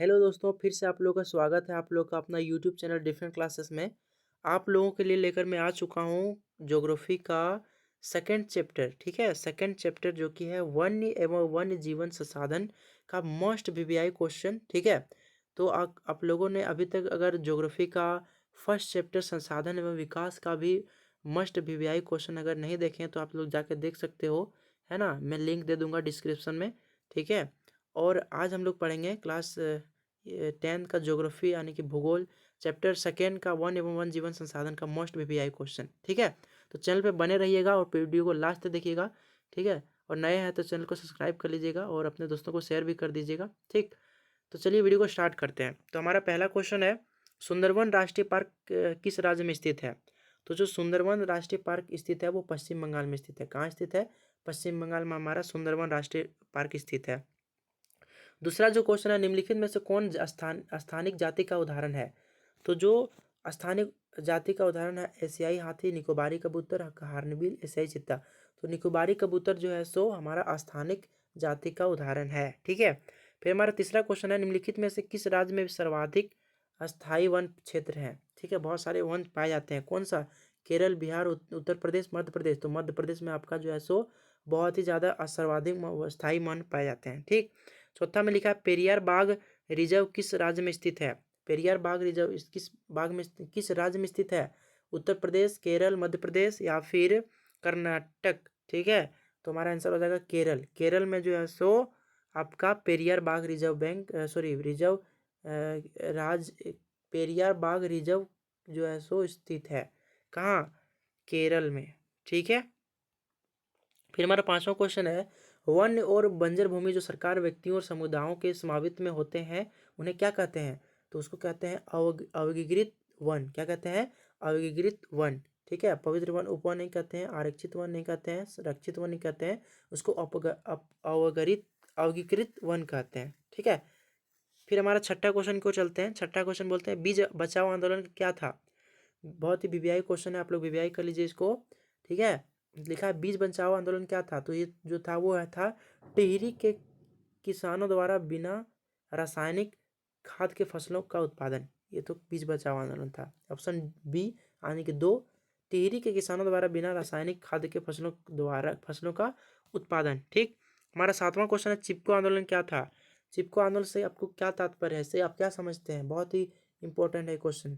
Hello दोस्तों, फिर से आप लोगों का स्वागत है आप लोग का अपना यूट्यूब चैनल डिफरेंट क्लासेस में। आप लोगों के लिए लेकर मैं आ चुका हूँ ज्योग्राफी का सेकंड चैप्टर। ठीक है, सेकंड चैप्टर जो कि है वन्य एवं वन्य जीवन संसाधन का मोस्ट वीवीआई क्वेश्चन। ठीक है, तो आप लोगों ने अभी तक अगर ज्योग्राफी का फर्स्ट चैप्टर संसाधन एवं विकास का भी मस्ट वीवीआई क्वेश्चन अगर नहीं देखे तो आप लोग जाकर देख सकते हो, है ना। मैं लिंक दे दूंगा डिस्क्रिप्शन में। ठीक है, और आज हम लोग पढ़ेंगे क्लास 10th का ज्योग्राफी यानी कि भूगोल चैप्टर सेकेंड का वन एवं वन जीवन संसाधन का मोस्ट वीवीआई क्वेश्चन। ठीक है, तो चैनल पे बने रहिएगा और वीडियो को लास्ट तक देखिएगा। ठीक है, और नए हैं तो चैनल को सब्सक्राइब कर लीजिएगा और अपने दोस्तों को शेयर भी कर दीजिएगा। ठीक, तो चलिए वीडियो को स्टार्ट करते हैं। तो हमारा पहला क्वेश्चन है, सुंदरवन राष्ट्रीय पार्क किस राज्य में स्थित है। तो जो सुंदरवन राष्ट्रीय पार्क स्थित है वो पश्चिम बंगाल में स्थित है। कहाँ स्थित है? पश्चिम बंगाल में हमारा सुंदरवन राष्ट्रीय पार्क स्थित है। दूसरा जो क्वेश्चन है, निम्नलिखित में से कौन स्थानिक जाति का उदाहरण है। तो जो स्थानिक जाति का उदाहरण है, एशियाई हाथी, निकोबारी कबूतर, हार्नबिल, एशियाई चित्ता। तो निकोबारी कबूतर जो है सो हमारा स्थानिक जाति का उदाहरण है। ठीक है, फिर हमारा तीसरा क्वेश्चन है, निम्नलिखित में से किस राज्य में सर्वाधिक अस्थायी वन क्षेत्र है। ठीक है, बहुत सारे वन पाए जाते हैं। कौन सा? केरल, बिहार, उत्तर प्रदेश, मध्य प्रदेश। तो मध्य प्रदेश में आपका जो है सो बहुत ही ज़्यादा सर्वाधिक स्थायी वन पाए जाते हैं। ठीक, चौथा में लिखा है, पेरियार बाघ रिजर्व किस राज्य में स्थित है। पेरियार बाघ रिजर्व किस राज्य में स्थित है? उत्तर प्रदेश, केरल, मध्य प्रदेश या फिर कर्नाटक। ठीक है, तो हमारा आंसर हो जाएगा केरल। केरल में जो है सो आपका पेरियार बाघ रिजर्व रिजर्व राज पेरियार बाघ रिजर्व जो है सो स्थित है। कहाँ? केरल में। ठीक है, फिर हमारा पांचवा क्वेश्चन है, वन और बंजर भूमि जो सरकार, व्यक्तियों और समुदायों के समावित में होते हैं उन्हें क्या कहते हैं। तो उसको कहते हैं अवगिकृत वन। क्या कहते हैं? अवगिकृत वन। ठीक है, पवित्र वन, उपवन नहीं कहते हैं, आरक्षित वन नहीं कहते हैं, रक्षित वन नहीं कहते हैं, उसको अवगरित अवगिकृत वन कहते हैं। ठीक है, फिर हमारा छठा क्वेश्चन को चलते हैं। छठा क्वेश्चन बोलते हैं, बीज बचाओ आंदोलन क्या था। बहुत ही वीवीआई क्वेश्चन है, आप लोग वीवीआई कर लीजिए इसको। ठीक है, लिखा है, बीज बचाओ आंदोलन क्या था। तो ये जो था वो था टिहरी के किसानों द्वारा बिना रासायनिक खाद के फसलों का उत्पादन। ये तो बीज बचाओ आंदोलन था। ऑप्शन बी यानी कि दो, टिहरी के किसानों द्वारा बिना रासायनिक खाद के फसलों का उत्पादन। ठीक, हमारा सातवां क्वेश्चन है, चिपको आंदोलन क्या था। चिपको आंदोलन से आपको क्या तात्पर्य है, से आप क्या समझते हैं। बहुत ही इंपॉर्टेंट है क्वेश्चन।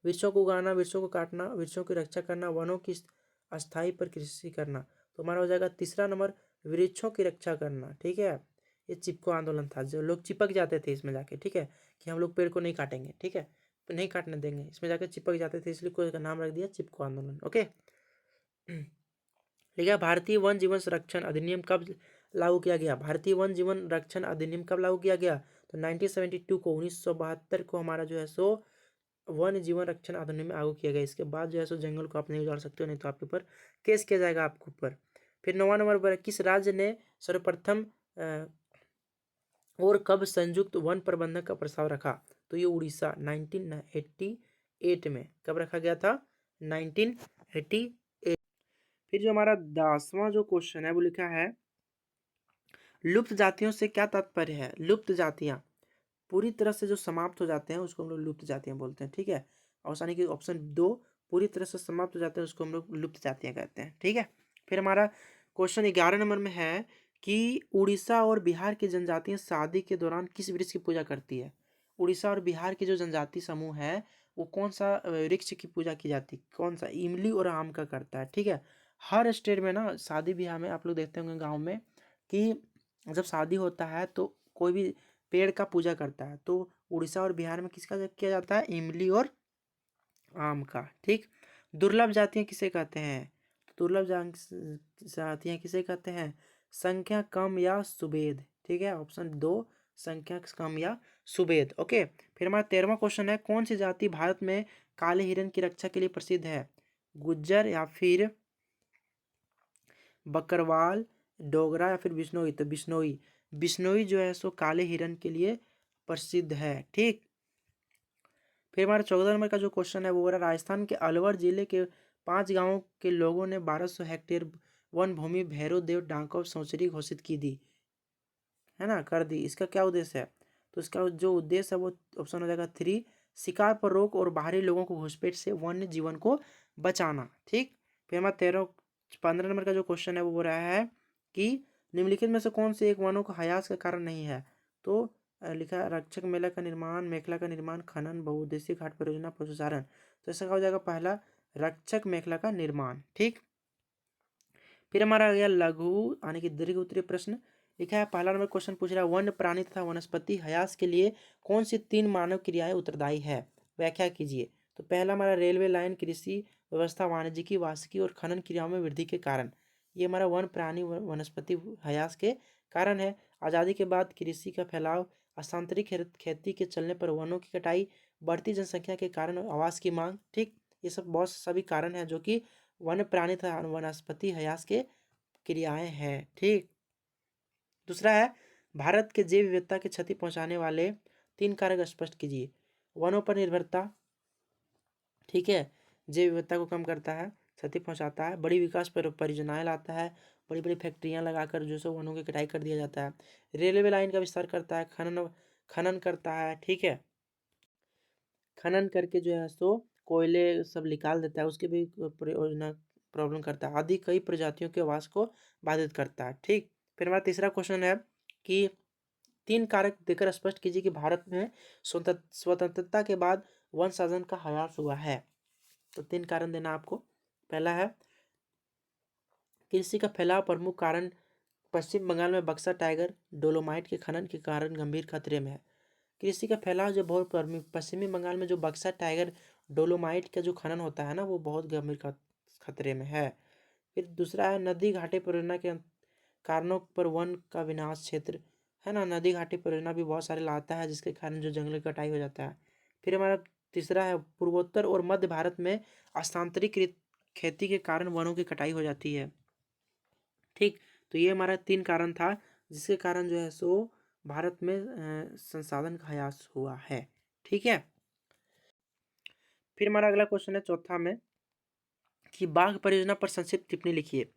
वृक्षों को उगाना, वृक्षों को काटना, वृक्षों की रक्षा करना, वनों की अस्थायी पर कृषि करना। तो हमारा हो जाएगा तीसरा नंबर, वृक्षों की रक्षा करना। ठीक है, ये चिपको आंदोलन था, जो लोग चिपक जाते थे इसमें जाके। ठीक है, कि हम लोग पेड़ को नहीं काटेंगे। ठीक है, तो नहीं काटने देंगे, इसमें जाके चिपक जाते थे, इसलिए कोई का नाम रख दिया चिपको आंदोलन। ओके, लिखा, भारतीय वन जीवन संरक्षण अधिनियम कब लागू किया गया। भारतीय वन जीवन रक्षण अधिनियम कब लागू किया गया। तो 1972 को, 1972 को हमारा जो है सो वन जीवन रक्षण अधिनियम में लागू किया गया। इसके बाद जो है सो जंगल को आप नहीं उजाड़ सकते हो, नहीं तो आपके ऊपर केस किया जाएगा आपके ऊपर। फिर 9वां नंबर पर, किस राज्य ने सर्वप्रथम और कब संयुक्त वन प्रबंधन का प्रस्ताव रखा। तो ये उड़ीसा 1988 में। कब रखा गया था? 1988। फिर जो हमारा 10वां जो क्वेश्चन है वो लिखा है, लुप्त जातियों से क्या तात्पर्य है। लुप्त जातियां पूरी तरह से जो समाप्त हो जाते हैं उसको हम लोग लुप्त जातियां बोलते हैं। ठीक है, यानी कि ऑप्शन दो, पूरी तरह से समाप्त हो जाते हैं उसको हम लोग लुप्त जातियां कहते हैं। ठीक है, फिर हमारा क्वेश्चन 11 नंबर में है कि उड़ीसा और बिहार की जनजातियां शादी के दौरान किस वृक्ष की पूजा करती है। उड़ीसा और बिहार की जो जनजाति समूह है वो कौन सा वृक्ष की पूजा की जाती है। कौन सा? इमली और आम का करता है। ठीक है, हर स्टेट में ना शादी ब्याह में आप लोग देखते होंगे गाँव में कि जब शादी होता है तो कोई भी पेड़ का पूजा करता है। तो उड़ीसा और बिहार में किसका किया जाता है? इमली और आम का। ठीक, दुर्लभ जातियां किसे कहते हैं। तो दुर्लभ जातियां किसे कहते हैं? संख्या कम या सुबेद। ठीक है, ऑप्शन दो, संख्या कम या सुबेद। ओके, फिर हमारा 13वां क्वेश्चन है, कौन सी जाति भारत में काले हिरण की रक्षा के लिए प्रसिद्ध है। गुज्जर या फिर बकरवाल, डोगरा या फिर बिश्नोई। तो बिश्नोई, बिश्नोई जो है सो काले हिरन के लिए प्रसिद्ध है। ठीक, फिर हमारा 14 नंबर का जो क्वेश्चन है वो हो रहा है, राजस्थान के अलवर जिले के 5 गांवों के लोगों ने 1200 हेक्टेयर वन भूमि भैरव देव डाकघर सांचुरी घोषित की दी, है ना, कर दी। इसका क्या उद्देश्य है। तो इसका जो उद्देश्य है वो ऑप्शन हो जाएगा 3, शिकार पर रोक और बाहरी लोगों को घुसपैठ से वन्य जीवन को बचाना। ठीक, फिर हमारा 15 नंबर का जो क्वेश्चन है वो बोल रहा है कि निम्नलिखित में से कौन से एक वनों का ह्रास का कारण नहीं है। तो लिखा है रक्षक मेला का निर्माण, मेखला का निर्माण, खनन, बहुउद्देशीय घाट परियोजना, पशुचारण। तो इसका हो जाएगा पहला रक्षक मेखला का निर्माण। ठीक, फिर हमारा आ गया लघु यानी कि दीर्घ उत्तरीय प्रश्न। लिखा है पहला नंबर क्वेश्चन पूछ रहा है वन्य प्राणी तथा वनस्पति ह्रास के लिए कौन सी 3 मानव क्रियाएं उत्तरदायी है, व्याख्या कीजिए। तो पहला हमारा रेलवे लाइन, कृषि व्यवस्था, वाणिज्यिकी, वार्षिकी और खनन क्रियाओं में वृद्धि के कारण। ये हमारा वन प्राणी वनस्पति ह्रास के कारण है। आज़ादी के बाद कृषि का फैलाव, स्थानांतरित खेती के चलने पर वनों की कटाई, बढ़ती जनसंख्या के कारण आवास की मांग। ठीक, ये सब बहुत सभी कारण है जो कि वन्य प्राणी तथा वनस्पति ह्रास के क्रियाएं हैं। ठीक, दूसरा है भारत के जैव विविधता की क्षति पहुंचाने वाले 3 कारक स्पष्ट कीजिए। वनों पर निर्भरता, ठीक है, जैव विविधता को कम करता है, क्षति पहुंचाता है, बड़ी विकास पर परियोजनाएं लाता है, बड़ी बड़ी फैक्ट्रियां लगाकर जो सो वनों की कटाई कर दिया जाता है, रेलवे लाइन का विस्तार करता है, खनन खनन करता है। ठीक है, खनन करके जो है सो कोयले सब निकाल देता है, उसके भी परियोजना प्रॉब्लम करता है, आदि कई प्रजातियों के आवास को बाधित करता है। ठीक, फिर हमारा तीसरा क्वेश्चन है कि 3 कारक देकर स्पष्ट कीजिए कि भारत में स्वतंत्रता के बाद वन संवर्धन का ह्रास हुआ है। तो 3 कारण देना आपको। पहला है कृषि का फैलाव, प्रमुख कारण पश्चिम बंगाल में बक्सा टाइगर डोलोमाइट के खनन के कारण गंभीर खतरे में है। कृषि का फैलाव जो बहुत पश्चिमी बंगाल में जो बक्सा टाइगर डोलोमाइट का जो खनन होता है ना वो बहुत गंभीर खतरे में है। फिर दूसरा है नदी घाटी परियोजना के कारणों पर वन का विनाश क्षेत्र है ना, नदी घाटी परियोजना भी बहुत सारे लाता है जिसके कारण जो जंगल की कटाई हो जाता है। फिर हमारा तीसरा है पूर्वोत्तर और मध्य भारत में स्थानांतरित खेती के कारण वनों की कटाई हो जाती है। ठीक, तो ये हमारा 3 कारण था जिसके कारण जो है सो भारत में संसाधन का ह्रास हुआ है। ठीक है, फिर हमारा अगला क्वेश्चन है चौथा में कि बाघ परियोजना पर संक्षिप्त टिप्पणी लिखिए।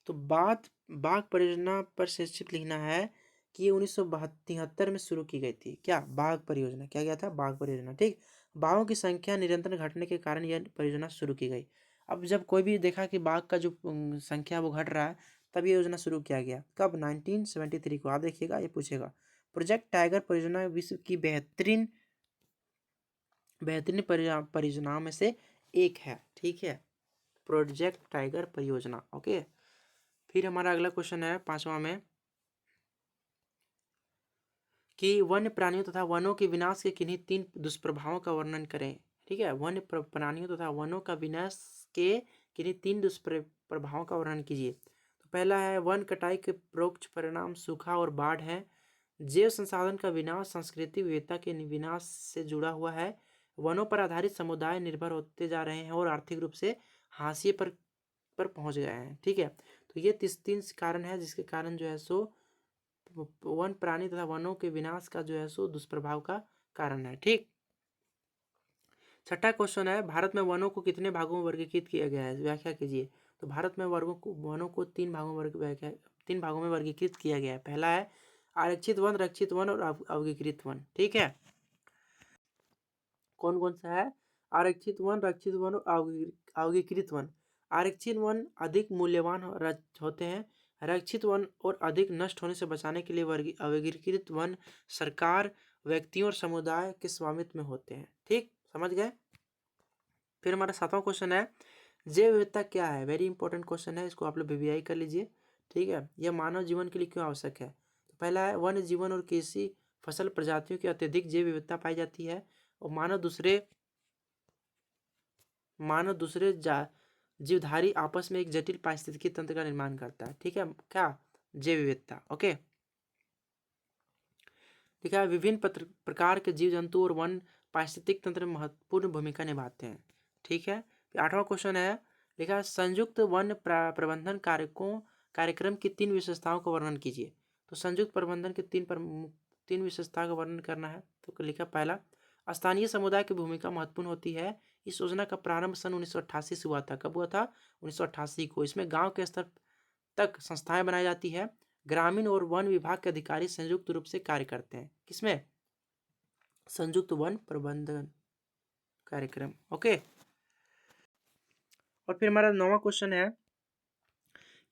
तो बाघ परियोजना पर संक्षिप्त लिखना है कि ये 1973 में शुरू की गई थी। क्या बाघ परियोजना, क्या गया था बाघ परियोजना। ठीक, बाघों की संख्या निरंतर घटने के कारण यह परियोजना शुरू की गई। अब जब कोई भी देखा कि बाघ का जो संख्या वो घट रहा है तब ये योजना शुरू किया गया। कब, 1973 को। आप देखिएगा ये पूछेगा। प्रोजेक्ट टाइगर परियोजना विश्व की बेहतरीन बेहतरीन परियोजनाओं में से एक है। ठीक है, प्रोजेक्ट टाइगर परियोजना। ओके, फिर हमारा अगला क्वेश्चन है पांचवा में कि वन्य प्राणियों तथा वनों के विनाश के किन्हीं 3 दुष्प्रभावों का वर्णन करें। ठीक है, वन्य प्राणियों तथा वनों का विनाश के किन्हीं 3 दुष्प्रभावों का वर्णन कीजिए। तो पहला है वन कटाई के परोक्ष परिणाम सूखा और बाढ़ है। जैव संसाधन का विनाश संस्कृति विविधता के विनाश से जुड़ा हुआ है। वनों पर आधारित समुदाय निर्भर होते जा रहे हैं और आर्थिक रूप से हाशिए पर पहुंच गए हैं। ठीक है, तो ये 3 कारण है जिसके कारण जो है सो वन प्राणी तथा वनों के विनाश का जो है सो दुष्प्रभाव का कारण है। ठीक, छठा क्वेश्चन है भारत में वनों को कितने भागों में वर्गीकृत किया गया है, व्याख्या कीजिए। तो भारत में वनों को 3 भागों में वर्गीकृत किया गया है। पहला है आरक्षित वन, रक्षित वन और अवर्गीकृत वन। ठीक है, कौन कौन सा है, आरक्षित वन, रक्षित वन और अवर्गीकृत वन। आरक्षित वन अधिक मूल्यवान होते हैं। रक्षित वन और अधिक नष्ट होने से बचाने के लिए अवर्गीकृत वन सरकार, व्यक्तियों और समुदाय के स्वामित्व में होते हैं। ठीक, समझ गए। फिर हमारा 7वां क्वेश्चन है जैव विविधता क्या है। वेरी इंपॉर्टेंट क्वेश्चन है, इसको आप लोग वीवीआई कर लीजिए। ठीक है, यह मानव जीवन के लिए क्यों आवश्यक है। तो पहला है वन्य जीवन और कृषि फसल प्रजातियों की अत्यधिक जैव विविधता पाई जाती है और मानव दूसरे जीवधारी आपस में एक जटिल पारिस्थितिकी तंत्र का निर्माण करता है। ठीक है, क्या जैव विविधता। ओके, देखा विभिन्न प्रकार के जीव जंतु और वन पारिस्थितिक तंत्र में महत्वपूर्ण भूमिका निभाते हैं। ठीक है, 8वां क्वेश्चन है लिखा संयुक्त वन प्रबंधन कार्यक्रम की 3 विशेषताओं का वर्णन कीजिए। तो संयुक्त प्रबंधन के 3 विशेषताओं का वर्णन करना है। तो लिखा पहला स्थानीय समुदाय की भूमिका महत्वपूर्ण होती है। इस योजना का प्रारंभ सन 1988 से हुआ था। कब हुआ था, 1988 को। इसमें गांव के स्तर तक संस्थाएं बनाई जाती है। ग्रामीण और वन विभाग के अधिकारी संयुक्त रूप से कार्य करते हैं। किसमें, संयुक्त वन प्रबंधन कार्यक्रम। ओके। और फिर हमारा 9वां क्वेश्चन है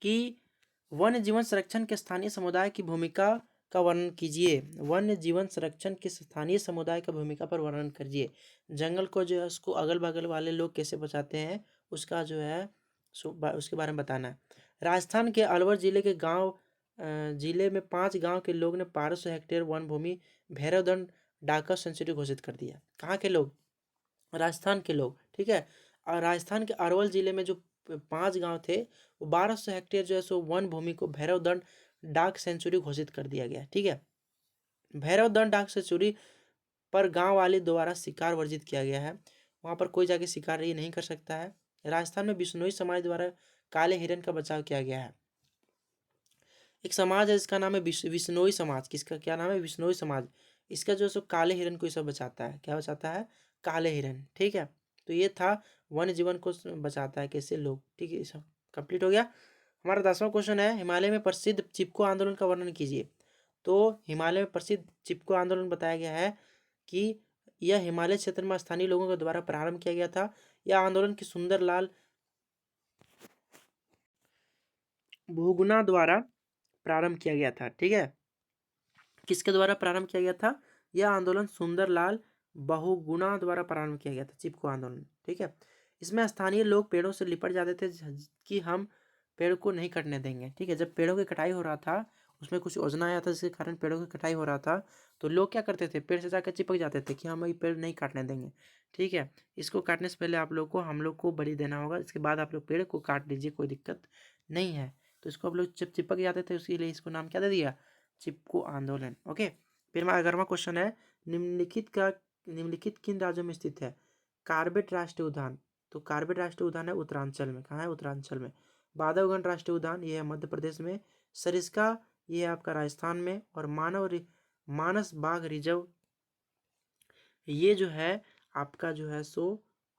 कि वन्य जीवन संरक्षण के स्थानीय समुदाय की भूमिका का वर्णन कीजिए। वन्य जीवन संरक्षण के स्थानीय समुदाय का भूमिका पर वर्णन कीजिए। जंगल को जो है उसको अगल बगल वाले लोग कैसे बचाते हैं उसका जो है उसके बारे में बताना है। राजस्थान के अलवर जिले के जिले में 5 गांव के लोग ने 1200 हेक्टेयर वन भूमि भैरवदंड डाका सेंचुरी घोषित कर दिया। कहाँ के लोग? राजस्थान के लोग, ठीक है। और राजस्थान के अरवल जिले में जो 5 गांव थे वो 1200 हेक्टेयर जो है सो वन भूमि को भैरवदंड डाक सेंचुरी घोषित कर दिया गया, ठीक है। भैरवदंड डाक सेंचुरी पर गांव वाले द्वारा शिकार वर्जित किया गया है। वहां पर कोई जाके शिकार ये नहीं कर सकता है। राजस्थान में बिश्नोई समाज द्वारा काले हिरन का बचाव किया गया है। एक समाज है जिसका नाम है बिश्नोई समाज। किसका क्या नाम है? बिश्नोई समाज। इसका जो है सो काले हिरन को ये सब बचाता है। क्या बचाता है? काले हिरन, ठीक है। तो ये था वन्य जीवन को बचाता है कैसे लोग, ठीक है। सब कंप्लीट हो गया। हमारा 10वां क्वेश्चन है हिमालय में प्रसिद्ध चिपको आंदोलन का वर्णन कीजिए। तो हिमालय में प्रसिद्ध चिपको आंदोलन बताया गया है कि यह हिमालय क्षेत्र में स्थानीय लोगों के द्वारा प्रारंभ किया गया था। यह आंदोलन की सुंदरलाल बहुगुणा द्वारा प्रारंभ किया गया था, ठीक है। किसके द्वारा प्रारंभ किया गया था? यह आंदोलन सुंदरलाल बहुगुणा द्वारा प्रारंभ किया गया था, चिपको आंदोलन, ठीक है। इसमें स्थानीय लोग पेड़ों से लिपट जाते थे कि हम पेड़ को नहीं कटने देंगे, ठीक है। जब पेड़ों की कटाई हो रहा था उसमें कुछ योजना आया था जिसके कारण पेड़ों की कटाई हो रहा था, तो लोग क्या करते थे? पेड़ से जाकर चिपक जाते थे कि हम ये पेड़ नहीं काटने देंगे, ठीक है। इसको काटने से पहले हम लोग को बलि देना होगा, इसके बाद आप लोग पेड़ को काट लीजिए, कोई दिक्कत नहीं है। तो इसको आप लोग जब चिपक जाते थे उसके लिए इसको नाम क्या दे दिया? चिपको आंदोलन। ओके। फिर हमारा 11वां क्वेश्चन है निम्नलिखित किन राज्यों में स्थित है? कार्बेट राष्ट्रीय उद्यान। तो कार्बेट राष्ट्रीय उद्यान है उत्तरांचल में। कहाँ है? उत्तरांचल में। बांधवगढ़ राष्ट्रीय उद्यान ये है मध्य प्रदेश में। सरिस्का ये है आपका राजस्थान में। और मानस बाघ रिजर्व ये जो है आपका जो है सो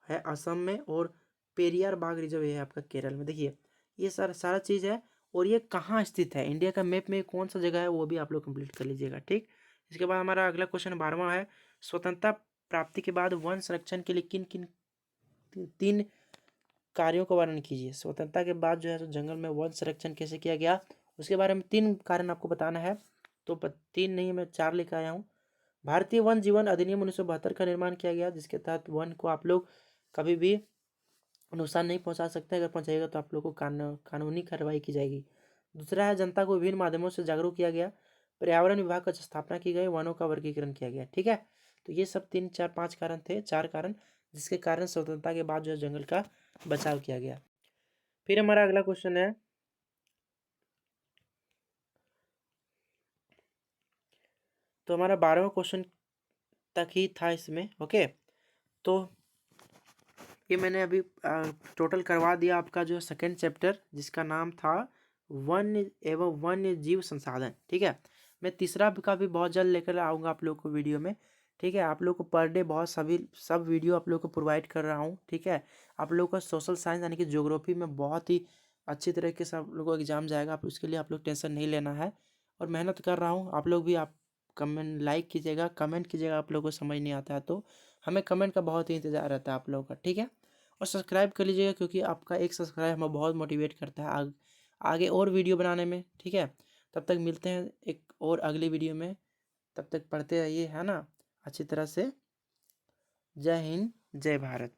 है असम में। और पेरियार बाघ रिजर्व ये है आपका केरल में। देखिए ये सारा चीज़ है। और ये कहाँ स्थित है इंडिया का मैप में, कौन सा जगह है वो भी आप लोग कंप्लीट कर लीजिएगा, ठीक। इसके बाद हमारा अगला क्वेश्चन 12वां है स्वतंत्रता प्राप्ति के बाद वन संरक्षण के लिए किन किन 3 कार्यों का वर्णन कीजिए। स्वतंत्रता के बाद जो है जंगल में वन संरक्षण कैसे किया गया उसके बारे में 3 कारण आपको बताना है। तो 3 नहीं, मैं 4 लेकर आया हूँ। भारतीय वन जीवन अधिनियम 1972 का निर्माण किया गया जिसके तहत वन को आप लोग कभी भी नुकसान नहीं पहुंचा सकते। अगर पहुंचाएगा तो आप लोग को कानूनी कार्रवाई की जाएगी। दूसरा है जनता को विभिन्न माध्यमों से जागरूक किया गया। पर्यावरण विभाग का स्थापना की गई। वनों का वर्गीकरण किया गया, ठीक है। तो ये सब 3 4 5 कारण थे, 4 कारण जिसके कारण स्वतंत्रता के बाद जो है जंगल का बचाव किया गया। फिर हमारा अगला क्वेश्चन है तो हमारा 12वां क्वेश्चन तक ही था इसमें। ओके। तो ये मैंने अभी टोटल करवा दिया आपका जो सेकंड चैप्टर जिसका नाम था वन्य एवं वन्य जीव संसाधन, ठीक है। मैं तीसरा का भी बहुत जल्द लेकर आऊँगा आप लोग को वीडियो में, ठीक है। आप लोग को पर डे बहुत सब वीडियो आप लोग को प्रोवाइड कर रहा हूँ, ठीक है। आप लोग का सोशल साइंस यानी कि ज्योग्राफी में बहुत ही अच्छी तरीके से आप लोगों को एग्जाम जाएगा। आप उसके लिए आप लोग टेंशन नहीं लेना है। और मेहनत कर रहा हूँ। आप लोग भी आप लाइक कीजिएगा, कमेंट कीजिएगा। आप लोग को समझ नहीं आता है तो हमें कमेंट का बहुत ही इंतज़ार रहता है आप लोगों का, ठीक है। और सब्सक्राइब कर लीजिएगा क्योंकि आपका एक सब्सक्राइब हमें बहुत मोटिवेट करता है आगे और वीडियो बनाने में, ठीक है। तब तक मिलते हैं एक और अगली वीडियो में। तब तक पढ़ते रहिए, है ना, अच्छी तरह से। जय हिंद, जय भारत।